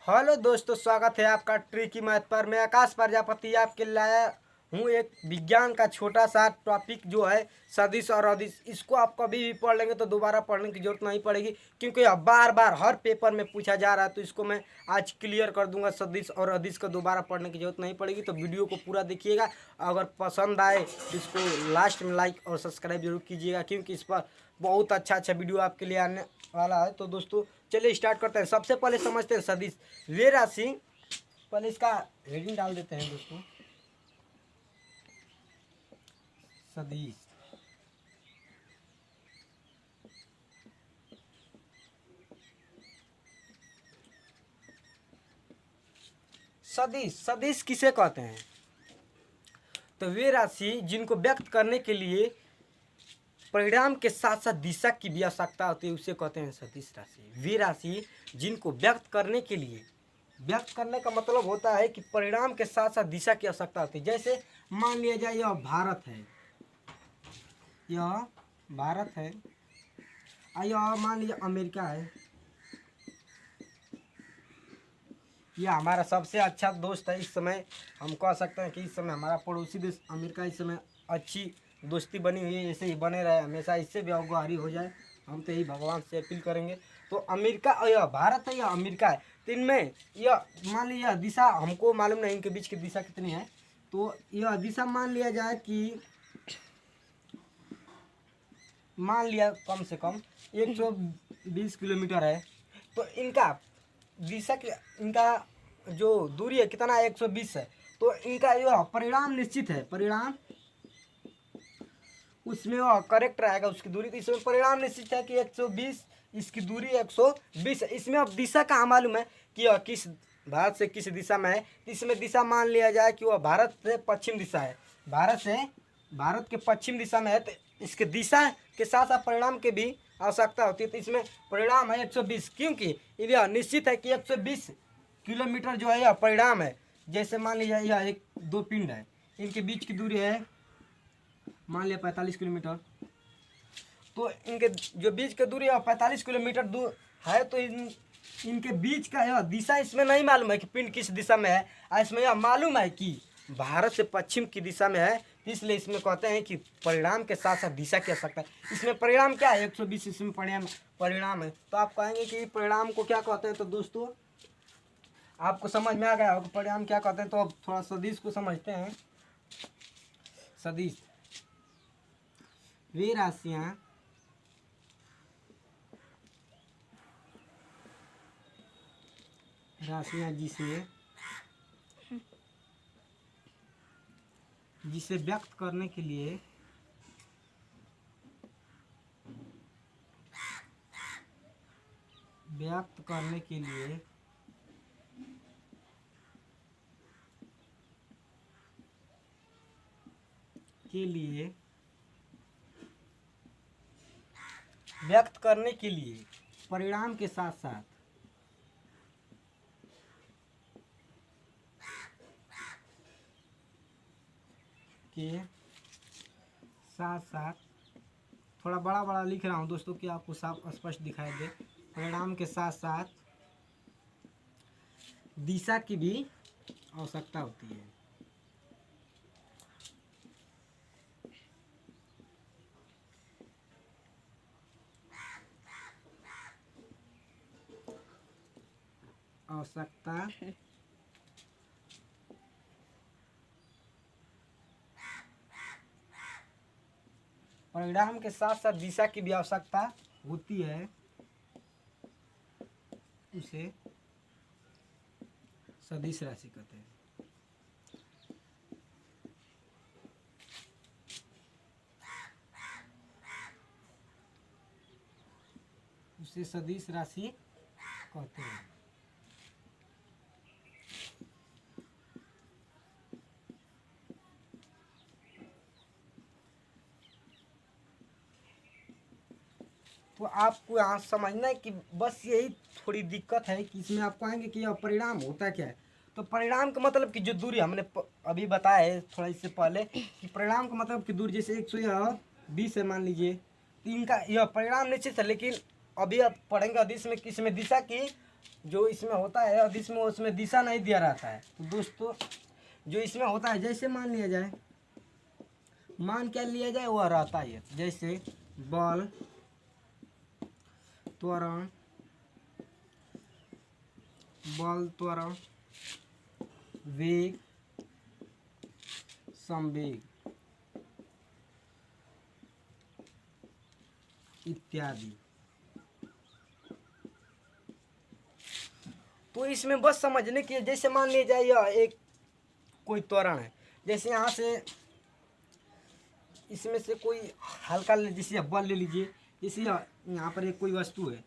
Hello दोस्तों, स्वागत है आपका ट्रिकी मैथ पर। मैं आकाश प्रजापति आपके लाया हूँ एक विज्ञान का छोटा सा टॉपिक जो है सदिश और अदिश। इसको आप कभी भी पढ़ लेंगे तो दोबारा पढ़ने की जरूरत नहीं पड़ेगी, क्योंकि यह बार बार हर पेपर में पूछा जा रहा है। तो इसको मैं आज क्लियर कर दूंगा। सदिश और अदिश को दोबारा पढ़ने की जरूरत नहीं पड़ेगी। तो वीडियो को पूरा देखिएगा। अगर पसंद आए तो इसको लास्ट में लाइक और सब्सक्राइब जरूर कीजिएगा, क्योंकि इस पर बहुत अच्छा वीडियो आपके लिए आने वाला है। तो दोस्तों चलिए स्टार्ट करते हैं। सबसे पहले समझते हैं सदिश। वे राशि, पहले इसका हेडिंग डाल देते हैं दोस्तों। सदिश सदिश सदिश किसे कहते हैं? तो वे राशि जिनको व्यक्त करने के लिए परिणाम के साथ साथ दिशा की भी आवश्यकता होती है, उसे कहते हैं सदिश राशि। वे राशि जिनको व्यक्त करने के लिए, व्यक्त करने का मतलब होता है कि परिणाम के साथ साथ दिशा की आवश्यकता होती है। जैसे मान लिया जाए यह भारत है, यह भारत है, यह मान लीजिए अमेरिका है। यह हमारा सबसे अच्छा दोस्त है। इस समय हम कह सकते हैं कि इस समय हमारा पड़ोसी देश अमेरिका इस समय अच्छी दोस्ती बनी हुई है। ऐसे ही बने रहे हमेशा, इससे भी अगुवारी हो जाए, हम तो यही भगवान से अपील करेंगे। तो अमेरिका और यह भारत है, यह अमेरिका है। तो इनमें यह मान लीजिए दिशा हमको मालूम नहीं इनके बीच की दिशा कितनी है। तो यह दिशा मान लिया जाए कि मान लिया कम से कम 120 किलोमीटर है। तो इनका दिशा की, इनका जो दूरी है कितना है, 120 है। तो इनका यह परिणाम निश्चित है, परिणाम उसमें वह करेक्ट रहेगा उसकी दूरी। तो इसमें परिणाम निश्चित है कि 120, इसकी दूरी 120 है। इसमें अब दिशा कहाँ मालूम है कि यह किस भारत से किस दिशा में है। इसमें दिशा मान लिया जाए कि वह भारत से पश्चिम दिशा है, भारत के पश्चिम दिशा में है। तो इसके दिशा के साथ साथ परिणाम के भी आवश्यकता होती है। तो इसमें परिणाम है 120, क्योंकि यह निश्चित है कि 120 किलोमीटर जो है यह परिणाम है। जैसे मान लीजिए यह एक दो पिंड है, इनके बीच की दूरी है मान लिया 45 किलोमीटर। तो इनके जो बीच की दूरी है 45 किलोमीटर दूर है। तो इनके बीच का यह दिशा इसमें नहीं मालूम है कि पिंड किस दिशा में है। इसमें यह मालूम है कि भारत से पश्चिम की दिशा में है। इसलिए इसमें कहते हैं कि परिणाम के साथ साथ दिशा की आवश्यकता है। इसमें परिणाम क्या है, 120 इसमें परिणाम है। तो आप कहेंगे कि परिणाम को क्या कहते हैं। तो दोस्तों आपको समझ में आ गया होगा परिणाम क्या कहते हैं। तो अब थोड़ा सदिश को समझते हैं। सदिश वे राशियां जिसे व्यक्त करने के लिए व्यक्त करने के लिए परिणाम के साथ साथ थोड़ा बड़ा बड़ा लिख रहा हूँ दोस्तों कि आपको साफ स्पष्ट दिखाई दे। परिणाम के साथ साथ दिशा की भी आवश्यकता होती है। परिणाम के साथ साथ दिशा की भी आवश्यकता होती है, उसे सदिश राशि कहते हैं। उसे सदिश राशि कहते हैं। तो आपको यहाँ समझना है कि बस यही थोड़ी दिक्कत है कि इसमें आप कहेंगे कि यह परिणाम होता क्या है। तो परिणाम का मतलब कि जो दूरी हमने अभी बताया है थोड़ा इससे पहले कि परिणाम का मतलब कि दूरी, जैसे 120 है मान लीजिए। तो इनका यह परिणाम निश्चित है, लेकिन अभी आप पढ़ेंगे अदिश में, किसमें दिशा की जो इसमें होता है अदिश में, उसमें दिशा नहीं दिया रहता है। तो दोस्तों जो इसमें होता है, जैसे मान लिया जाए, मान क्या लिया जाए, वह रहता है जैसे बल, त्वरण, बल, त्वरण, वेग, संवेग इत्यादि। तो इसमें बस समझने की, जैसे मान लिया जाए यह एक कोई त्वरण है, जैसे यहाँ से इसमें से कोई हल्का जैसे बल ले लीजिए, जैसे यहाँ पर एक कोई वस्तु है,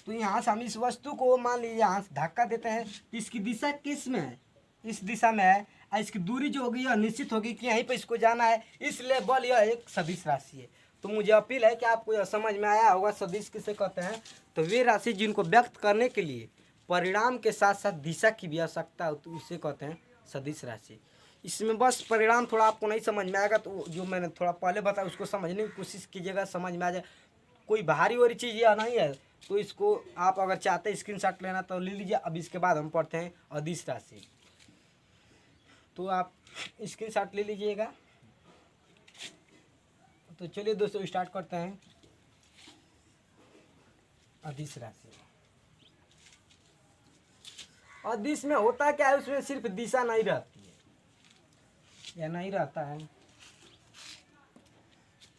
तो यहाँ से हम इस वस्तु को मान लीजिए यहाँ से धक्का देते हैं, तो इसकी दिशा किस में है, इस दिशा में है, और इसकी दूरी जो होगी यह निश्चित होगी कि यहीं पर इसको जाना है, इसलिए बल यह एक सदिश राशि है। तो मुझे अपील है कि आपको यह समझ में आया होगा सदिश किसे कहते हैं। तो वे राशि जिनको व्यक्त करने के लिए परिणाम के साथ साथ दिशा की भी आवश्यकता हो, तो उसे कहते हैं सदिश राशि। इसमें बस परिणाम थोड़ा आपको नहीं समझ में आएगा, तो जो मैंने थोड़ा पहले बताया उसको समझने की कोशिश कीजिएगा, समझ में आ जाए। कोई भारी वारी चीज़ या नहीं है, तो इसको आप अगर चाहते हैं स्क्रीनशॉट लेना तो ले लीजिए। अब इसके बाद हम पढ़ते हैं अदिश राशि, तो आप स्क्रीनशॉट ले लीजिएगा। तो चलिए दोस्तों स्टार्ट करते हैं अदिश राशि। अदिश में होता क्या है, उसमें सिर्फ दिशा नहीं रहती है या नहीं रहता है।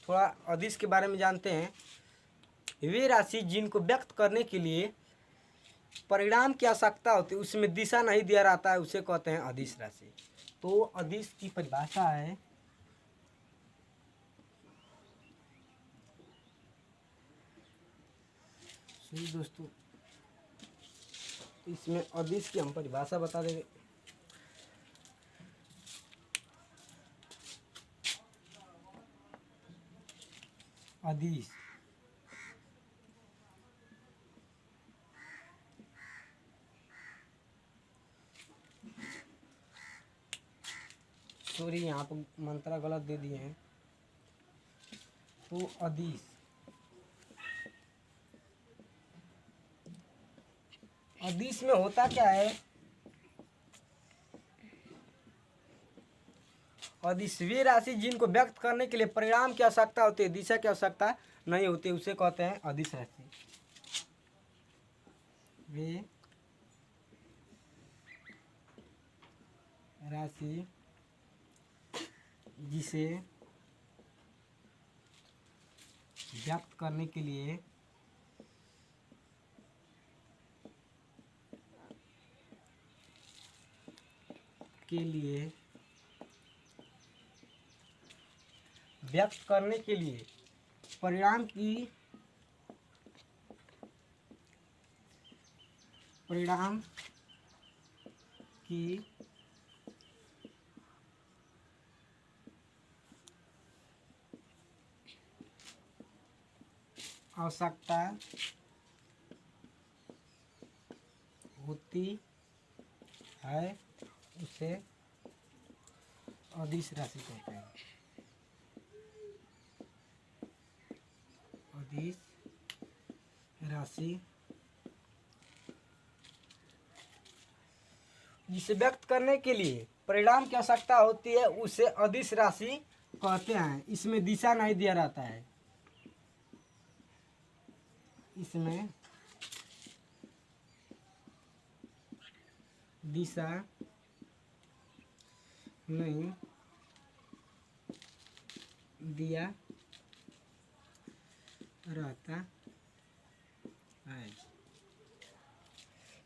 थोड़ा अदिश के बारे में जानते हैं। वे राशि जिनको व्यक्त करने के लिए परिणाम की आवश्यकता होती है, उसमें दिशा नहीं दिया रहता है, उसे कहते हैं अदिश राशि। तो अदिश की परिभाषा है, सुनिए दोस्तों, इसमें अदिश की हम परिभाषा बता देंगे। अदिश सॉरी, यहाँ पर मंत्रा गलत दे दिए हैं। तो अदिश, अदिश में होता क्या है, अदिश वे राशि जिनको व्यक्त करने के लिए परिणाम की आवश्यकता होती है, दिशा की आवश्यकता नहीं होती, उसे कहते हैं अदिश राशि। वे राशि जिसे व्यक्त करने के लिए व्यक्त करने के लिए परिणाम की आवश्यकता होती है, उसे अदिश राशि कहते हैं। अदिश राशि जिसे व्यक्त करने के लिए परिणाम की आवश्यकता होती है, उसे अदिश राशि कहते हैं। इसमें दिशा नहीं दिया रहता है, इसमें दिशा नहीं दिया रहता है।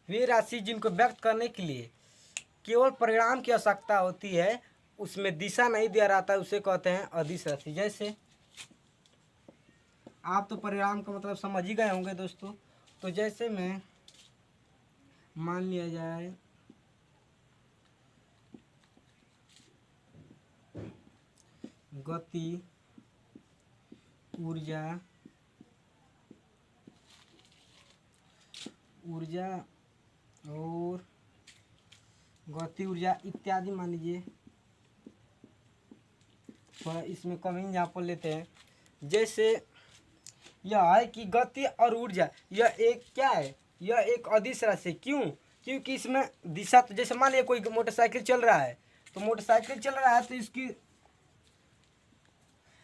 वे राशि जिनको व्यक्त करने के लिए केवल परिणाम की आवश्यकता होती है, उसमें दिशा नहीं दिया रहता है, उसे कहते हैं अदिश राशि। जैसे आप तो परिणाम का मतलब समझ ही गए होंगे दोस्तों। तो जैसे मैं मान लिया जाए गति, ऊर्जा और गति ऊर्जा इत्यादि मान लीजिए। थोड़ा इसमें कम एग्जाम्पल लेते हैं। जैसे यह है कि गति और ऊर्जा, यह एक क्या है, यह एक अदिश राशि है। क्यों? क्योंकि इसमें दिशा, तो जैसे मान लिया कोई मोटरसाइकिल चल रहा है, तो मोटरसाइकिल चल रहा है तो इसकी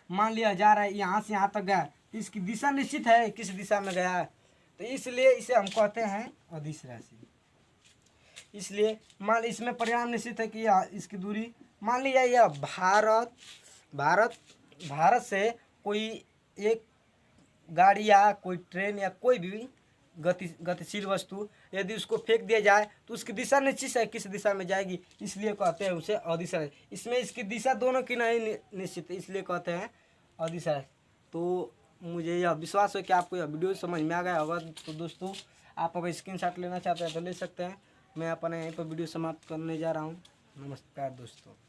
मान लिया जा रहा है यहाँ से यहाँ तक गया, तो इसकी दिशा निश्चित है किस दिशा में गया है, तो इसलिए इसे हम कहते हैं अदिश राशि। इसलिए मान लीजिए इसमें परिणाम निश्चित है कि इसकी दूरी मान लिया यह भारत से कोई एक गाड़ी या कोई ट्रेन या कोई भी गतिशील वस्तु यदि उसको फेंक दिया जाए तो उसकी दिशा निश्चित है किस दिशा में जाएगी, इसलिए कहते हैं उसे अदिश राशि। इसमें इसकी दिशा दोनों की नहीं निश्चित है, इसलिए कहते हैं अदिश राशि। तो मुझे यह विश्वास है कि आपको यह वीडियो समझ में आ गया होगा। तो दोस्तों आप अगर स्क्रीनशॉट लेना चाहते हैं तो ले सकते हैं। मैं अपने यहीं पर वीडियो समाप्त करने जा रहा हूँ। नमस्कार दोस्तों।